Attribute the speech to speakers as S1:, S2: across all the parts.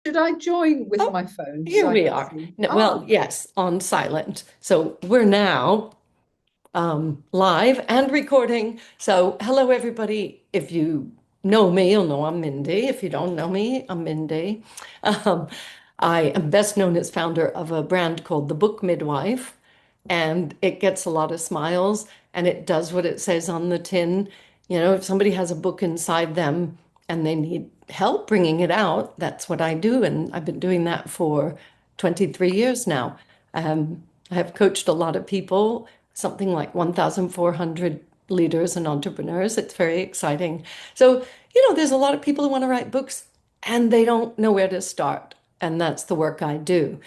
S1: Should I join with
S2: Oh,
S1: my phone so
S2: here
S1: I
S2: we
S1: can
S2: are.
S1: see?
S2: Well, yes, on silent. So we're now live and recording. So hello, everybody. If you know me, you'll know I'm Mindy. If you don't know me, I'm Mindy. Um, I am best known as founder of a brand called The Book Midwife, and it gets a lot of smiles and it does what it says on the tin. You know, if somebody has a book inside them and they need help bringing it out, that's what I do. And I've been doing that for 23 years now. I have coached a lot of people, something like 1,400 leaders and entrepreneurs. It's very exciting. So, there's a lot of people who want to write books and they don't know where to start. And that's the work I do.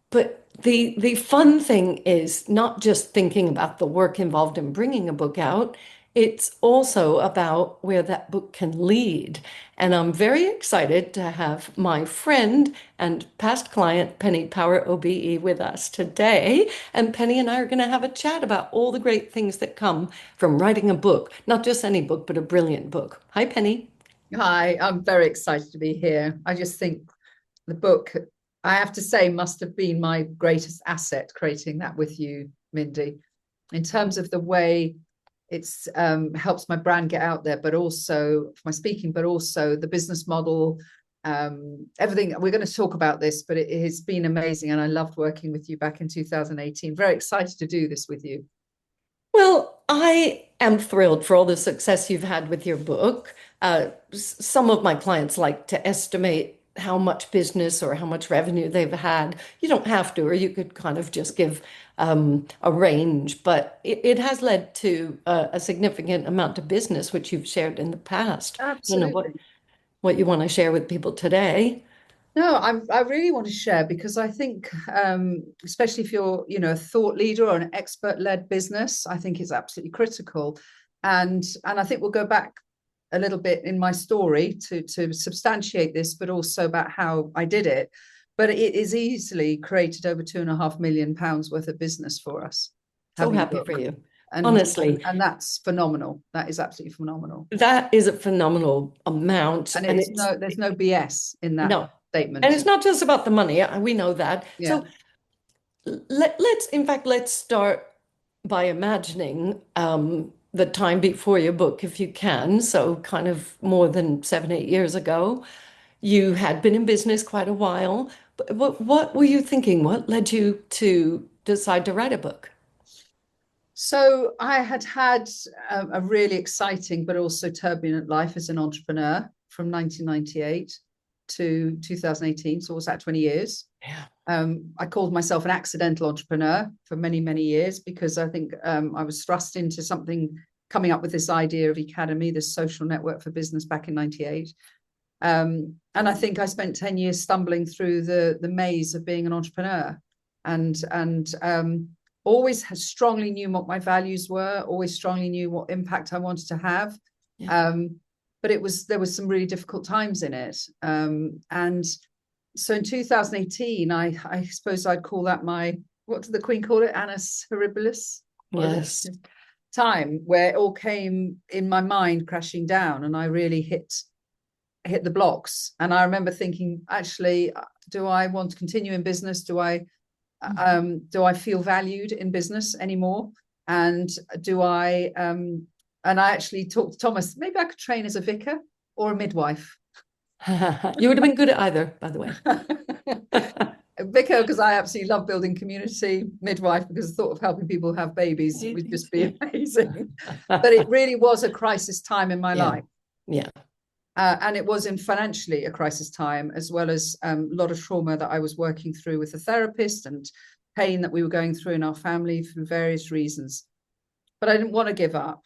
S2: But the fun thing is not just thinking about the work involved in bringing a book out, it's also about where that book can lead. And I'm very excited to have my friend and past client, Penny Power OBE, with us today. And Penny and I are going to have a chat about all the great things that come from writing a book, not just any book, but a brilliant book. Hi, Penny.
S1: Hi, I'm very excited to be here. I just think the book, I have to say, must have been my greatest asset creating that with you, Mindy, in terms of the way it's helps my brand get out there, but also for my speaking, but also the business model, everything. We're going to talk about this, but it has been amazing. And I loved working with you back in 2018. Very excited to do this with you.
S2: Well, I am thrilled for all the success you've had with your book. Some of my clients like to estimate how much business or how much revenue they've had. You don't have to, or you could kind of just give a range, but it has led to a significant amount of business, which you've shared in the past. I don't know
S1: Absolutely.
S2: what you want to share with people today.
S1: No, I really want to share because I think, especially if you're, a thought leader or an expert-led business, I think it's absolutely critical. And I think we'll go back a little bit in my story to substantiate this, but also about how I did it. But it is easily created over £2.5 million worth of business for us
S2: So
S1: having a
S2: happy for
S1: book,
S2: you.
S1: and and
S2: Honestly,
S1: and that's phenomenal. That is absolutely phenomenal.
S2: that is a phenomenal amount,
S1: And
S2: and
S1: it's no, there's no BS in that
S2: no. And
S1: statement.
S2: it's not just about the money. We know that.
S1: Yeah.
S2: So let's start by imagining the time before your book, if you can. So kind of more than 7, 8 years ago, you had been in business quite a while. But what were you thinking? What led you to decide to write a book?
S1: So I had had a really exciting but also turbulent life as an entrepreneur from 1998 to 2018. So what's that, 20 years?
S2: Yeah.
S1: I called myself an accidental entrepreneur for many, many years because I think I was thrust into something, coming up with this idea of Academy, this social network for business back in 98. And I think I spent 10 years stumbling through the maze of being an entrepreneur, and always strongly knew what my values were, always strongly knew what impact I wanted to have.
S2: Yeah.
S1: Um, but there was some really difficult times in it. And so in 2018, I suppose I'd call that my, what did the Queen call it? Annus Horribilis?
S2: Yes.
S1: Time where it all came in my mind crashing down, and I really hit the blocks. And I remember thinking, actually, do I want to continue in business? Do I feel valued in business anymore? And do I and I actually talked to Thomas, maybe I could train as a vicar or a midwife.
S2: You would have been good at either, by the way.
S1: Vicar, because I absolutely love building community. Midwife, because the thought of helping people have babies would just be amazing. But it really was a crisis time in my
S2: Yeah.
S1: life.
S2: Yeah.
S1: And it was in financially a crisis time, as well as a lot of trauma that I was working through with a therapist, and pain that we were going through in our family for various reasons. But I didn't want to give up.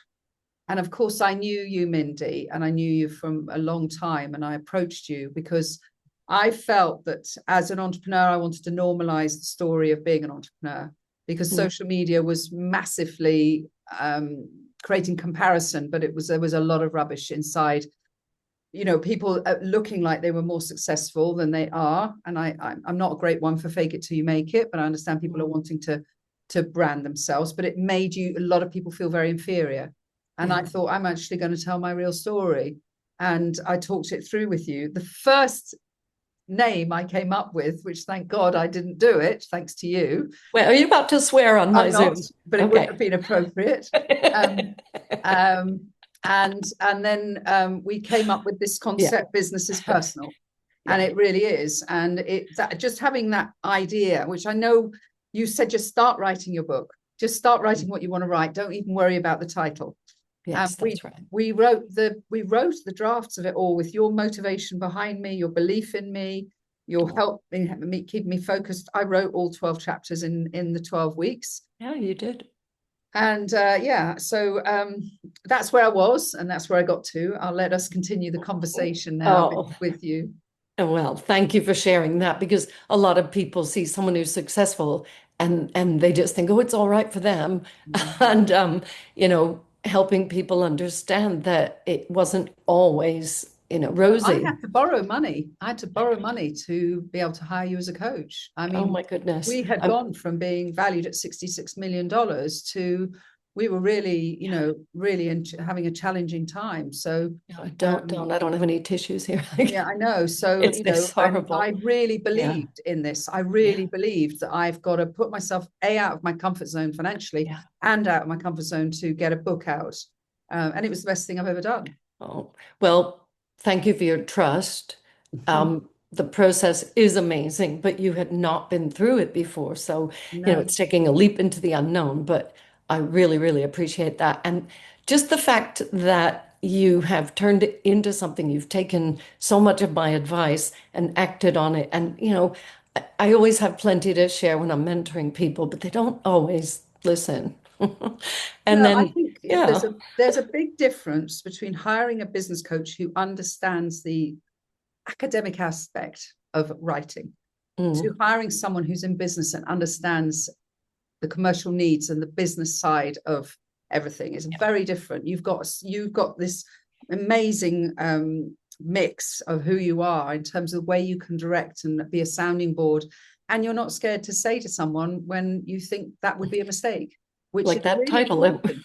S1: And of course, I knew you, Mindy, and I knew you from a long time. And I approached you because I felt that as an entrepreneur, I wanted to normalize the story of being an entrepreneur, because
S2: Mm.
S1: social media was massively creating comparison, but there was a lot of rubbish inside. People looking like they were more successful than they are. And I'm not a great one for fake it till you make it, but I understand people are wanting to brand themselves, but it made a lot of people feel very inferior. And
S2: Yeah.
S1: I thought, I'm actually going to tell my real story. And I talked it through with you. The first name I came up with, which thank God I didn't do it, thanks to you.
S2: Well, are you about to swear on my
S1: I'm not,
S2: Zoom?
S1: but it wouldn't
S2: Okay.
S1: have been appropriate. Um, um, and then we came up with this
S2: Yeah.
S1: concept, business is personal, and
S2: Yeah.
S1: it really is. And just having that idea, which I know you said, just start writing your book, just start writing what you want to write. Don't even worry about the title.
S2: Yes,
S1: We
S2: that's right.
S1: wrote the drafts of it all with your motivation behind me, your belief in me, your help me keep me focused. I wrote all 12 chapters in the 12 weeks.
S2: Yeah, you did.
S1: And so that's where I was, and that's where I got to. I'll let us continue the conversation now
S2: Oh,
S1: with you.
S2: well, thank you for sharing that because a lot of people see someone who's successful and they just think, oh, it's all right for them. And helping people understand that it wasn't always,
S1: I
S2: rosy.
S1: had to borrow money. I had to borrow money to be able to hire you as a coach. I
S2: Oh
S1: mean,
S2: my goodness.
S1: we had gone from being valued at $66 million to we were really, really having a challenging time. So,
S2: No, don't. I don't have any tissues here.
S1: yeah, I know. So,
S2: It's
S1: and I
S2: horrible.
S1: really
S2: Yeah.
S1: believed in this. I
S2: Yeah.
S1: really believed that I've got to put myself out of my comfort zone financially
S2: Yeah.
S1: and out of my comfort zone to get a book out. And it was the best thing I've ever done.
S2: Oh, well, thank you for your trust. The process is amazing, but you had not been through it before. So,
S1: No,
S2: it's taking a leap into the unknown, but I really, really appreciate that. And just the fact that you have turned it into something, you've taken so much of my advice and acted on it. And, I always have plenty to share when I'm mentoring people, but they don't always listen. And
S1: no, I
S2: then,
S1: think
S2: yeah.
S1: there's a big difference between hiring a business coach who understands the academic aspect of writing to
S2: Mm,
S1: hiring someone who's in business and understands the commercial needs and the business side of everything. It's very different. You've got this amazing mix of who you are in terms of the way you can direct and be a sounding board, and you're not scared to say to someone when you think that would be a mistake, which
S2: like
S1: is
S2: that
S1: really
S2: title.
S1: important.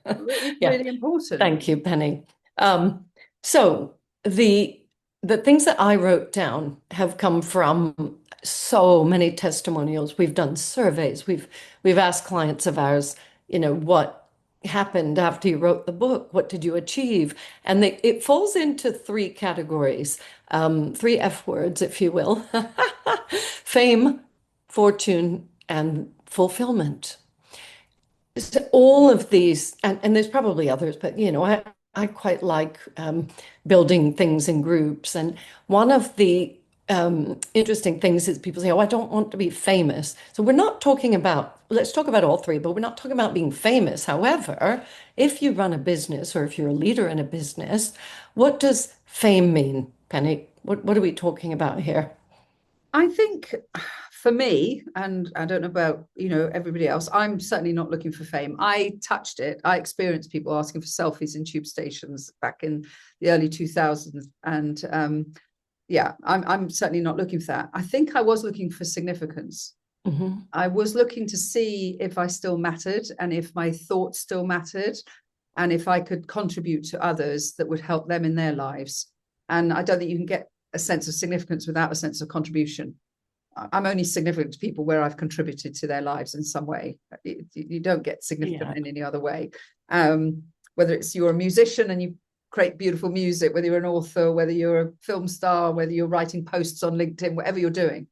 S1: It's
S2: Yeah.
S1: really important.
S2: Thank you, Penny. So the things that I wrote down have come from so many testimonials. We've done surveys. We've asked clients of ours, what happened after you wrote the book? What did you achieve? And it falls into three categories, three F words, if you will: fame, fortune, and fulfillment. So all of these, and there's probably others, but I quite like building things in groups. And one of the interesting things is people say, "Oh, I don't want to be famous." So we're not talking about, let's talk about all three, but we're not talking about being famous. However, if you run a business or if you're a leader in a business, what does fame mean, Penny? What are we talking about here?
S1: I think for me, and I don't know about everybody else, I'm certainly not looking for fame. I touched it. I experienced people asking for selfies in tube stations back in the early 2000s, and yeah, I'm certainly not looking for that. I think I was looking for significance.
S2: Hmm.
S1: I was looking to see if I still mattered and if my thoughts still mattered and if I could contribute to others that would help them in their lives. And I don't think you can get a sense of significance without a sense of contribution. I'm only significant to people where I've contributed to their lives in some way. You don't get significant
S2: Yeah.
S1: in any other way. Whether it's you're a musician and you create beautiful music, whether you're an author, whether you're a film star, whether you're writing posts on LinkedIn, whatever you're doing,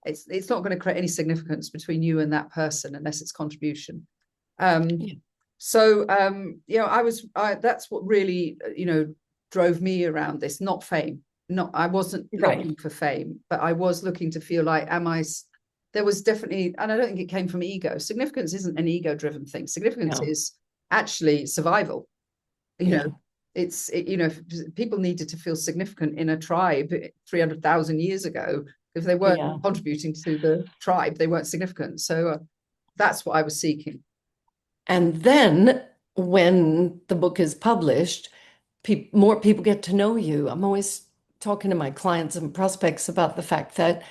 S1: it's not going to create any significance between you and that person unless it's contribution.
S2: Yeah.
S1: So that's what really drove me around this, not fame. Not I wasn't
S2: Right.
S1: looking for fame, but I was looking to feel like, there was definitely, and I don't think it came from ego. Significance isn't an ego-driven thing. Significance
S2: No.
S1: is actually survival. You
S2: Yeah.
S1: know, if people needed to feel significant in a tribe 300,000 years ago, if they weren't
S2: Yeah.
S1: contributing to the tribe, they weren't significant. So that's what I was seeking.
S2: And then when the book is published, more people get to know you. I'm always talking to my clients and prospects about the fact that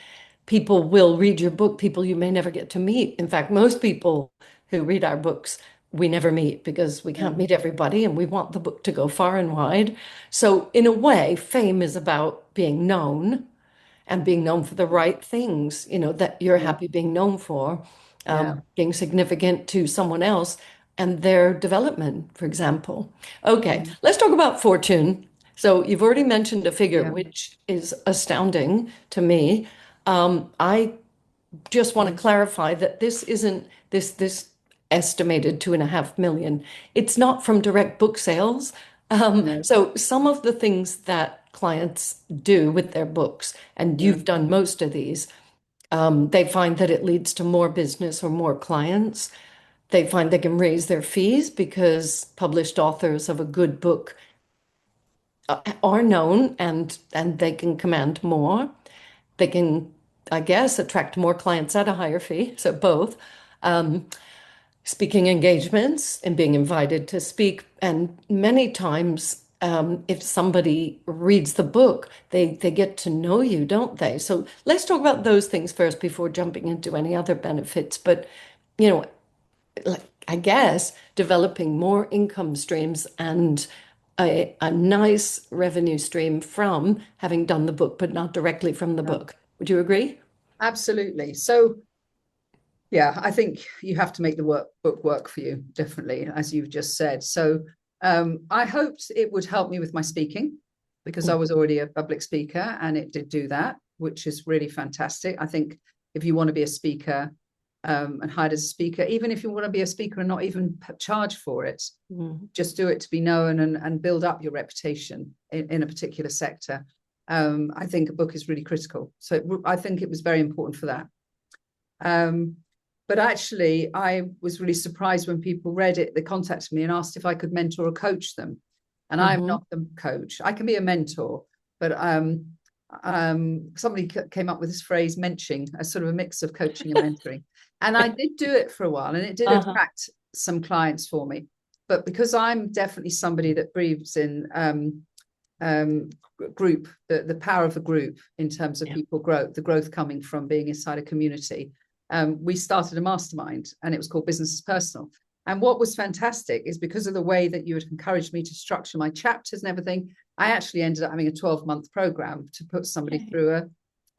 S2: people will read your book, people you may never get to meet. In fact, most people who read our books, we never meet because we
S1: Yeah.
S2: can't meet everybody and we want the book to go far and wide. So, in a way, fame is about being known. and being known for the right things, that you're
S1: Yeah.
S2: happy being known for,
S1: Yeah.
S2: being significant to someone else and their development, for example. Okay,
S1: Mm.
S2: let's talk about fortune. So you've already mentioned a figure,
S1: Yeah.
S2: which is astounding to me. I just want to
S1: Mm.
S2: clarify that this isn't this estimated 2.5 million. It's not from direct book sales.
S1: No.
S2: So some of the things that clients do with their books, and
S1: Yeah.
S2: you've done most of these, they find that it leads to more business or more clients. They find they can raise their fees because published authors of a good book are known and they can command more. They can, I guess, attract more clients at a higher fee. So both. Speaking engagements and being invited to speak. And many times, if somebody reads the book, they get to know you, don't they? So let's talk about those things first before jumping into any other benefits. But, you know, like, I guess developing more income streams and a nice revenue stream from having done the book, but not directly from the
S1: Yeah.
S2: book. Would you agree?
S1: Absolutely. So yeah, I think you have to make the book work for you differently, as you've just said. So I hoped it would help me with my speaking because I
S2: Mm,
S1: was already a public speaker and it did do that, which is really fantastic. I think if you want to be a speaker and hired as a speaker, even if you want to be a speaker and not even charge for it,
S2: mm,
S1: just do it to be known and build up your reputation in a particular sector. I think a book is really critical. So I think it was very important for that. Um, but actually, I was really surprised when people read it. They contacted me and asked if I could mentor or coach them. And I'm
S2: mhm.
S1: not the coach. I can be a mentor, but somebody came up with this phrase, menching, a sort of a mix of coaching and mentoring. And I did do it for a while, and it did
S2: Uh-huh.
S1: attract some clients for me. But because I'm definitely somebody that believes in group, the power of a group in terms of
S2: Yeah.
S1: people growth, the growth coming from being inside a community. We started a mastermind and it was called Business is Personal. And what was fantastic is because of the way that you had encouraged me to structure my chapters and everything, I actually ended up having a 12-month program to put somebody
S2: Okay.
S1: through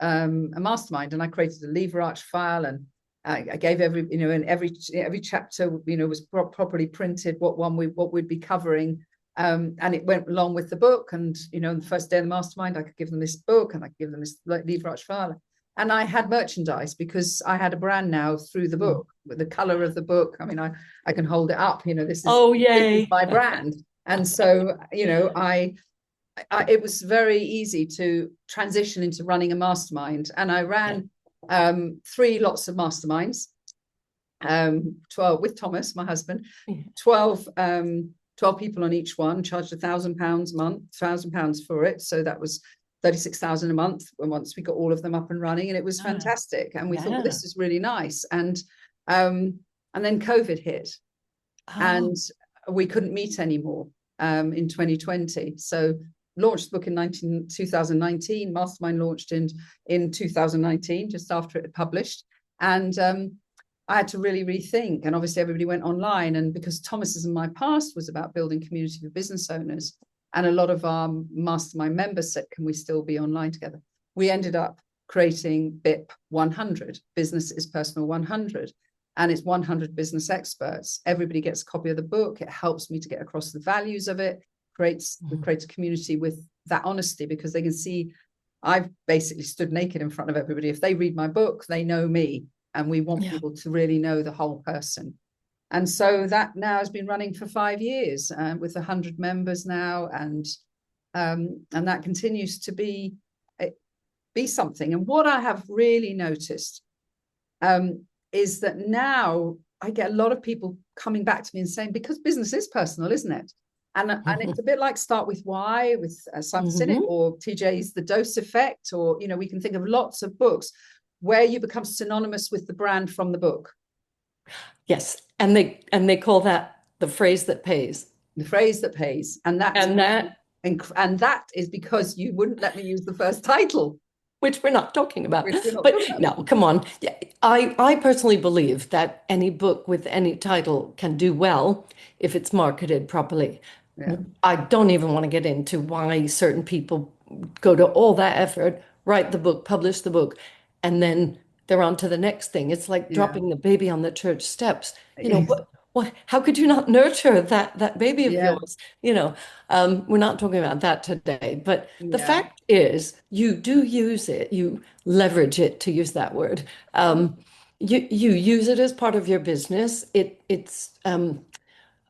S1: a mastermind. And I created a lever arch file and I gave and every chapter, was properly printed, what we'd be covering. And it went along with the book. And, the first day of the mastermind, I could give them this book and I could give them this lever arch file. And I had merchandise because I had a brand now through the
S2: Mm.
S1: book with the color of the book. I mean, I can hold it up,
S2: Oh,
S1: this is
S2: yay.
S1: my brand. And so, it was very easy to transition into running a mastermind. And I
S2: Yeah.
S1: ran 3 lots of masterminds, 12 with Thomas, my husband,
S2: Yeah.
S1: 12 people on each one, charged £1,000 a month, £1,000 for it. So that was 36,000 a month once we got all of them up and running, and it was
S2: Ah,
S1: fantastic. And we thought, well,
S2: yeah.
S1: this is really nice. And then COVID hit,
S2: Oh,
S1: and we couldn't meet anymore in 2020. So launched the book in 2019. Mastermind launched in 2019, just after it had published, and I had to really rethink. And obviously, everybody went online. And because Thomas's and my past was about building community for business owners, and a lot of our mastermind members said, can we still be online together? We ended up creating BIP 100, Business is Personal 100. And it's 100 business experts. Everybody gets a copy of the book. It helps me to get across the values of it. We
S2: mhm.
S1: create a community with that honesty because they can see I've basically stood naked in front of everybody. If they read my book, they know me. And we want
S2: Yeah.
S1: people to really know the whole person. And so that now has been running for 5 years with 100 members now, and that continues to be something. And what I have really noticed is that now I get a lot of people coming back to me and saying, because business is personal, isn't it? And it's a bit like Start With Why with Simon Sinek,
S2: Mhm.
S1: or TJ's The Dose Effect, or we can think of lots of books where you become synonymous with the brand from the book.
S2: Yes. And they call that the phrase that pays.
S1: The phrase that pays, and that's
S2: And that,
S1: and that is because you wouldn't let me use the first title,
S2: which we're not talking about.
S1: which we're not
S2: But
S1: talking about.
S2: no, come on. Yeah, I personally believe that any book with any title can do well if it's marketed properly.
S1: Yeah,
S2: I don't even want to get into why certain people go to all that effort write the book, publish the book, and then they're on to the next thing. It's like
S1: Yeah.
S2: dropping the baby on the church steps. How could you not nurture that baby of
S1: Yeah.
S2: yours? We're not talking about that today, but the
S1: Yeah.
S2: fact is you do use it, you leverage it, to use that word. You use it as part of your business.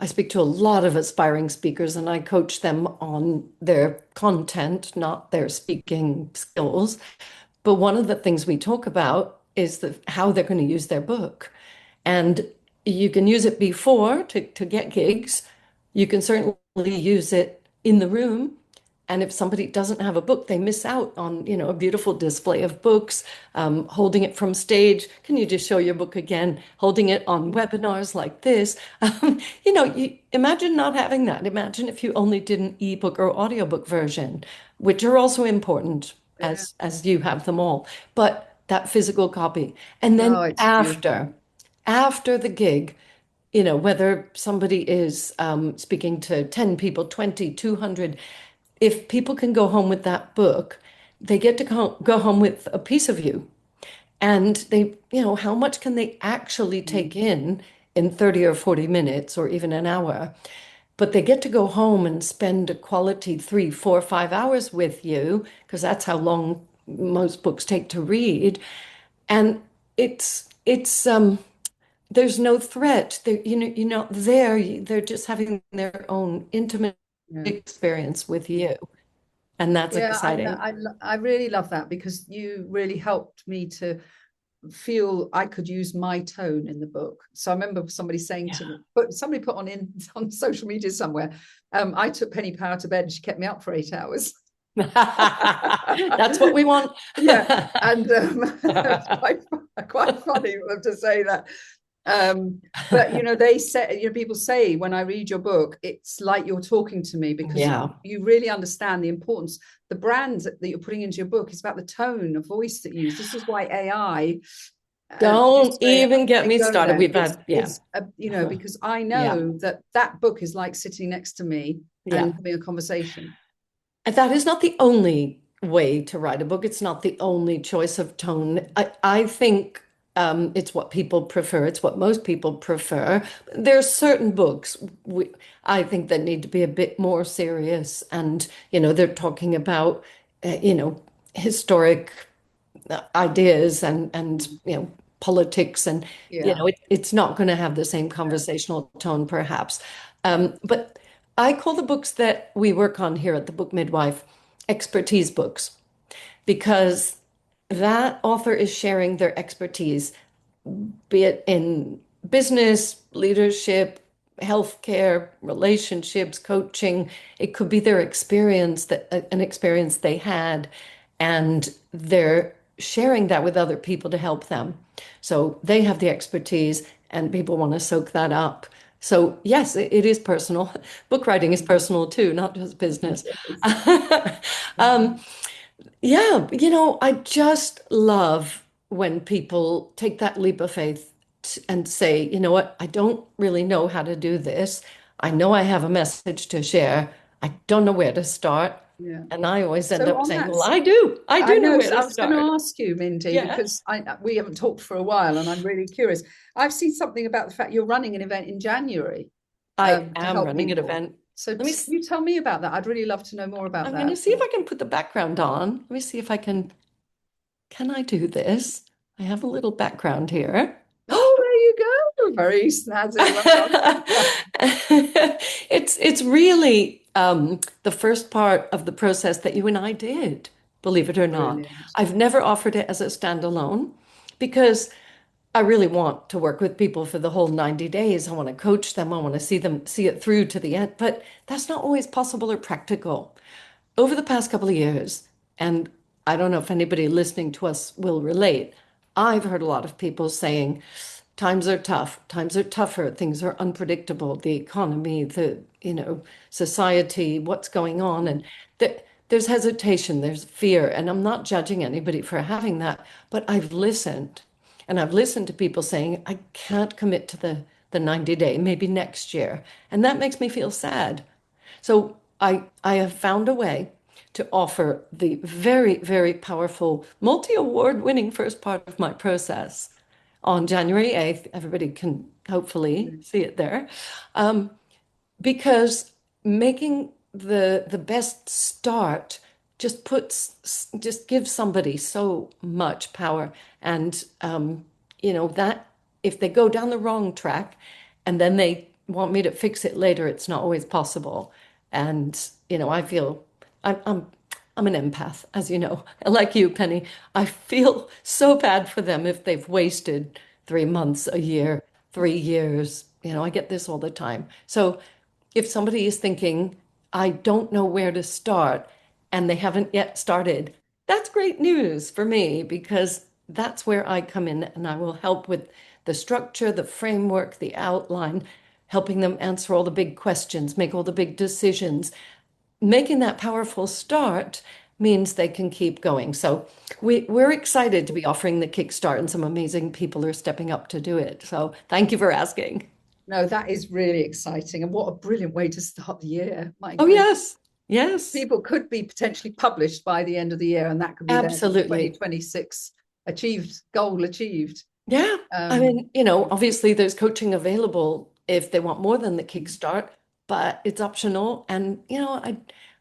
S2: I speak to a lot of aspiring speakers and I coach them on their content, not their speaking skills. But one of the things we talk about is how they're going to use their book. And you can use it before to get gigs. You can certainly use it in the room. And if somebody doesn't have a book, they miss out on, a beautiful display of books, holding it from stage. Can you just show your book again? Holding it on webinars like this. You imagine not having that. Imagine if you only did an ebook or audiobook version, which are also important
S1: Yeah.
S2: as you have them all, but that physical copy. And then
S1: Oh, it's beautiful.
S2: after the gig, whether somebody is speaking to 10 people, 20, 200, if people can go home with that book, they get to go home with a piece of you. And how much can they actually
S1: Mm.
S2: take in 30 or 40 minutes or even an hour? But they get to go home and spend a quality 3, 4, 5 hours with you, because that's how long most books take to read. And it's there's no threat. You're not there. They're just having their own intimate
S1: Yeah.
S2: experience with you. And that's
S1: Yeah,
S2: exciting.
S1: I really love that because you really helped me to feel I could use my tone in the book. So I remember somebody saying to me, but somebody put on social media somewhere, I took Penny Power to bed and she kept me up for 8 hours.
S2: That's what we want.
S1: Yeah, and it's quite funny for them to say that. But they say, people say when I read your book, it's like you're talking to me because
S2: Yeah.
S1: you really understand the importance. The brand that you're putting into your book is about the tone of voice that you use. This is why AI,
S2: Don't
S1: just say
S2: even get
S1: thing
S2: me
S1: going
S2: started.
S1: there.
S2: We've had, yeah.
S1: Because I
S2: Yeah.
S1: know that book is like sitting next to me and
S2: Yeah.
S1: having a conversation.
S2: And that is not the only way to write a book. It's not the only choice of tone. I think it's what people prefer. It's what most people prefer. There are certain books I think that need to be a bit more serious. And, they're talking about, historic ideas and politics and
S1: Yeah.
S2: it's not going to have the same conversational tone perhaps, but I call the books that we work on here at the Book Midwife expertise books because that author is sharing their expertise, be it in business, leadership, healthcare, relationships, coaching. It could be their experience, an experience they had, and they're sharing that with other people to help them. So they have the expertise, and people want to soak that up. So yes, it is personal. Book writing is personal too, not just business.
S1: Yes.
S2: um, yeah, I just love when people take that leap of faith and say, you know what, I don't really know how to do this. I know I have a message to share. I don't know where to start.
S1: Yeah.
S2: And I always end
S1: So
S2: up
S1: on
S2: saying,
S1: that,
S2: well, I do. I
S1: I
S2: do know
S1: know.
S2: where
S1: So
S2: to
S1: I was going to
S2: start.
S1: ask you, Mindy,
S2: Yes,
S1: because we haven't talked for a while, and I'm really curious. I've seen something about the fact you're running an event in January
S2: I
S1: to
S2: am
S1: help
S2: running an
S1: people.
S2: event.
S1: So
S2: Let me,
S1: you tell me about that. I'd really love to know more about
S2: I'm going
S1: that.
S2: to see if I can put the background on. Let me see if can I do this? I have a little background here.
S1: Oh, there you go. Very snazzy. Well done.
S2: It's really the first part of the process that you and I did, believe it or not.
S1: Brilliant.
S2: I've never offered it as a standalone because I really want to work with people for the whole 90 days. I want to coach them. I want to see it through to the end, but that's not always possible or practical. Over the past couple of years, and I don't know if anybody listening to us will relate, I've heard a lot of people saying, times are tough, times are tougher, things are unpredictable, the economy, society, what's going on. And there's hesitation, there's fear. And I'm not judging anybody for having that, but I've listened. And I've listened to people saying, I can't commit to the 90-day, maybe next year. And that makes me feel sad. So I have found a way to offer the very, very powerful, multi-award winning first part of my process on January 8th. Everybody can hopefully see it there. Um, because making the best start just gives somebody so much power. And that if they go down the wrong track and then they want me to fix it later, it's not always possible. And I feel I'm I'm an empath, as you know. Like you, Penny, I feel so bad for them if they've wasted 3 months, a year, 3 years. I get this all the time. So if somebody is thinking, I don't know where to start, and they haven't yet started, that's great news for me because that's where I come in and I will help with the structure, the framework, the outline, helping them answer all the big questions, make all the big decisions. Making that powerful start means they can keep going. So we're excited to be offering the Kickstart, and some amazing people are stepping up to do it. So thank you for asking.
S1: No, that is really exciting. And what a brilliant way to start the year. My
S2: Oh,
S1: goodness.
S2: yes. Yes,
S1: People could be potentially published by the end of the year, and that could be their
S2: absolutely.
S1: 2026 goal achieved.
S2: Yeah. I
S1: Um,
S2: mean, obviously there's coaching available if they want more than the Kickstart, but it's optional. And,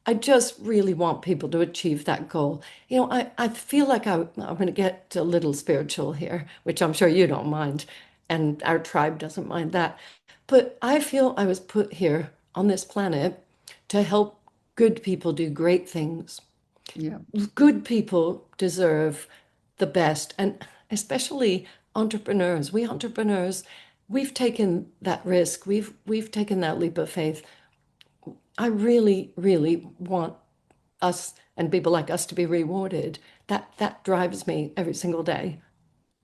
S2: I just really want people to achieve that goal. I feel like I'm going to get a little spiritual here, which I'm sure you don't mind, and our tribe doesn't mind that. But I feel I was put here on this planet to help good people do great things.
S1: yeah,
S2: Good people deserve the best, and especially entrepreneurs. We entrepreneurs, we've taken that risk. We've taken that leap of faith. I really, really want us and people like us to be rewarded. That drives me every single day.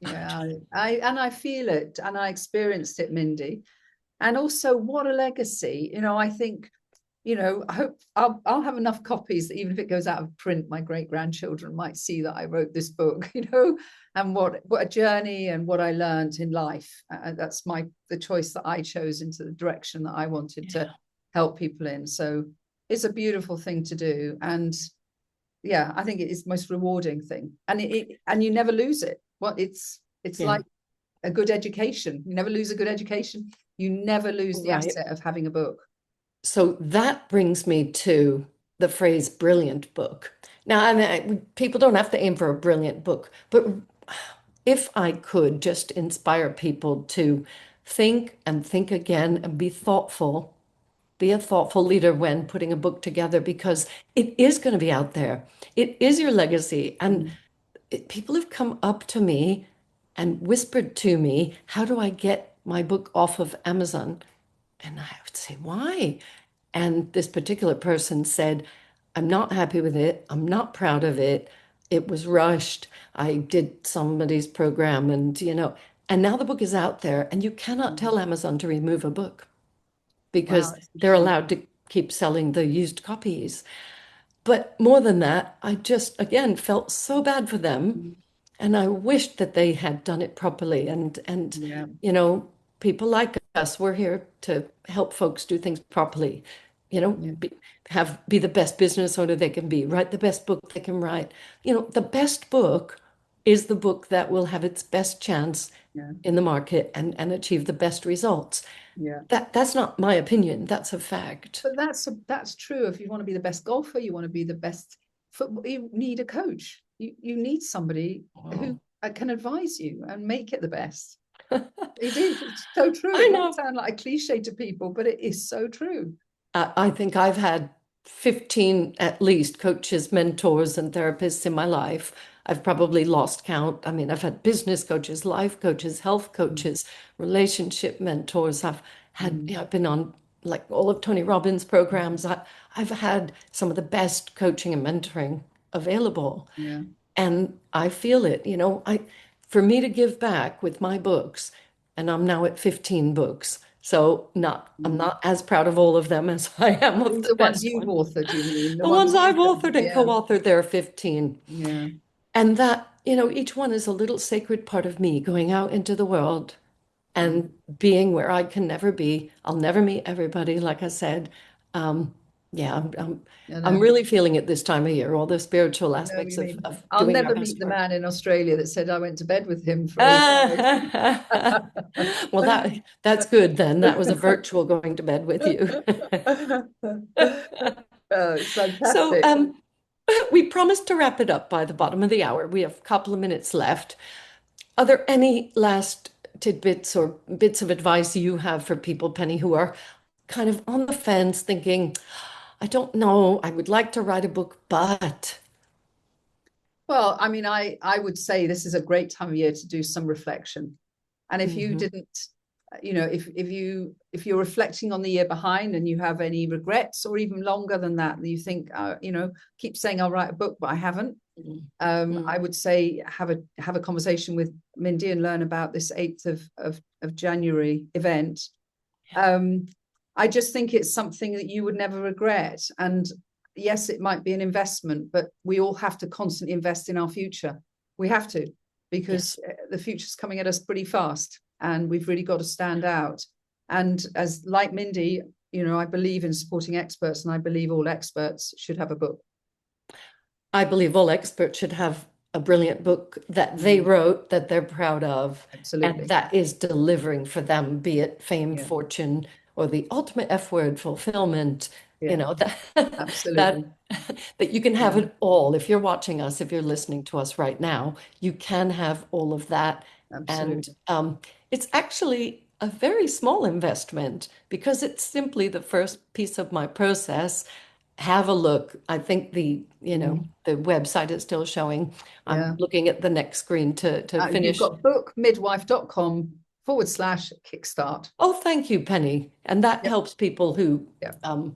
S1: yeah. I feel it, and I experienced it, Mindy. And also, what a legacy. I think, I hope I'll have enough copies that even if it goes out of print, my great grandchildren might see that I wrote this book, and what a journey and what I learned in life. That's the choice that I chose into the direction that I wanted to help people in. So it's a beautiful thing to do. And yeah, I think it is the most rewarding thing. And you never lose it. It's
S2: Yeah,
S1: like a good education. You never lose a good education. You never lose the
S2: right.
S1: asset of having a book.
S2: So that brings me to the phrase brilliant book. Now, I mean, people don't have to aim for a brilliant book, but if I could just inspire people to think and think again and be thoughtful, be a thoughtful leader when putting a book together, because it is going to be out there. It is your legacy. And
S1: Mm.
S2: people have come up to me and whispered to me, how do I get my book off of Amazon? And I would say, why? And this particular person said, I'm not happy with it. I'm not proud of it. It was rushed. I did somebody's program and now the book is out there and you cannot tell Amazon to remove a book
S1: Wow,
S2: because
S1: that's
S2: they're
S1: interesting.
S2: allowed to keep selling the used copies. But more than that, I just, again, felt so bad for them.
S1: Mm.
S2: And I wished that they had done it properly. And
S1: Yeah,
S2: you know, people like us, we're here to help folks do things properly.
S1: yeah,
S2: Be the best business owner they can be, write the best book they can write. The best book is the book that will have its best chance
S1: yeah,
S2: in the market and achieve the best results.
S1: yeah.
S2: That's not my opinion. That's a fact.
S1: But that's true. If you want to be the best golfer, you want to be the best football. You need a coach. You need somebody who
S2: Oh.
S1: can advise you and make it the best. It is. It's so true.
S2: I
S1: It might
S2: know.
S1: sound like a cliche to people, but it is so true.
S2: I think I've had 15 at least coaches, mentors, and therapists in my life. I've probably lost count. I mean, I've had business coaches, life coaches, health
S1: Mm,
S2: coaches, relationship mentors.
S1: mm,
S2: I've been on like all of Tony Robbins' programs. I've had some of the best coaching and mentoring available.
S1: yeah,
S2: And I feel it, for me to give back with my books, and I'm now at 15 books. So I'm
S1: mm.
S2: not as proud of all of them as I am of
S1: These
S2: the
S1: are ones
S2: best
S1: you've
S2: one.
S1: authored, you mean? The
S2: The
S1: ones
S2: ones I've
S1: you've done.
S2: authored and
S1: Yeah,
S2: co-authored, there are 15.
S1: yeah,
S2: And that, each one is a little sacred part of me going out into the world
S1: yeah,
S2: and being where I can never be. I'll never meet everybody, like I said. Yeah,
S1: You
S2: I'm
S1: know,
S2: really feeling it this time of year, all the spiritual
S1: I know what
S2: aspects
S1: you mean.
S2: of
S1: I'll
S2: doing our
S1: never
S2: best
S1: meet the
S2: work.
S1: man in Australia that said I went to bed with him for 8 hours.
S2: Well, that's good then. That was a virtual going to bed with you.
S1: Oh, it's
S2: So,
S1: fantastic.
S2: we promised to wrap it up by the bottom of the hour. We have a couple of minutes left. Are there any last tidbits or bits of advice you have for people, Penny, who are kind of on the fence thinking, I don't know, I would like to write a book, but
S1: Well, I mean, I would say this is a great time of year to do some reflection. And if you
S2: Mhm.
S1: didn't, if you're reflecting on the year behind and you have any regrets, or even longer than that, you think, keep saying I'll write a book, but I haven't. I
S2: Mhm.
S1: would say have a conversation with Mindy and learn about this 8th of January event. Um, I just think it's something that you would never regret. And yes, it might be an investment, but we all have to constantly invest in our future. We have to, because
S2: Yes,
S1: the future's coming at us pretty fast, and we've really got to stand out. And as like Mindy, I believe in supporting experts, and I believe all experts should have a book.
S2: I believe all experts should have a brilliant book that they
S1: Mm,
S2: wrote that they're proud of and
S1: absolutely.
S2: that is delivering for them, be it fame,
S1: Yeah.
S2: fortune, or the ultimate F word, fulfillment,
S1: Yeah.
S2: that
S1: Absolutely.
S2: that that you can have
S1: Yeah.
S2: it all. If you're watching us, if you're listening to us right now, you can have all of that. And
S1: Absolutely.
S2: it's actually a very small investment because it's simply the first piece of my process. Have a look. I think
S1: Mm,
S2: the website is still showing. I'm
S1: yeah.
S2: looking at the next screen to
S1: You've
S2: finish.
S1: got bookmidwife.com/kickstart.
S2: Oh, thank you, Penny. And that
S1: Yep.
S2: helps people who
S1: Yeah.
S2: um,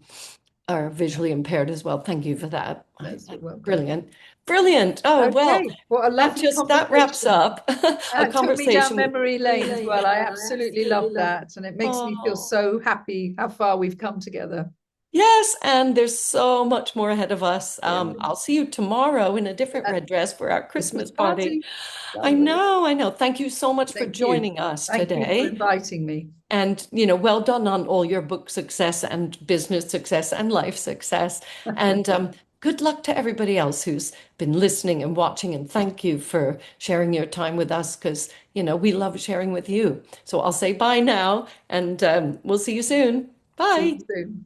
S2: are visually impaired as well. Thank you for that.
S1: You're welcome.
S2: Brilliant. Brilliant. Oh, well,
S1: Okay. What a lovely
S2: that wraps
S1: conversation.
S2: up a
S1: It took me down
S2: conversation with
S1: memory lane as well. I absolutely love that. And it makes me feel
S2: Oh,
S1: so happy how far we've come together.
S2: yes, and there's so much more ahead of us.
S1: Yeah.
S2: I'll see you tomorrow in a different
S1: Yeah.
S2: red dress for our
S1: Christmas
S2: Christmas party.
S1: party. Lovely.
S2: I know. Thank you so much for
S1: Thank you.
S2: joining us
S1: Thank you for
S2: today.
S1: inviting me.
S2: And, well done on all your book success and business success and life success. And good luck to everybody else who's been listening and watching. And thank you for sharing your time with us because, we love sharing with you. So I'll say bye now and we'll see you soon.
S1: See
S2: Bye.
S1: you soon.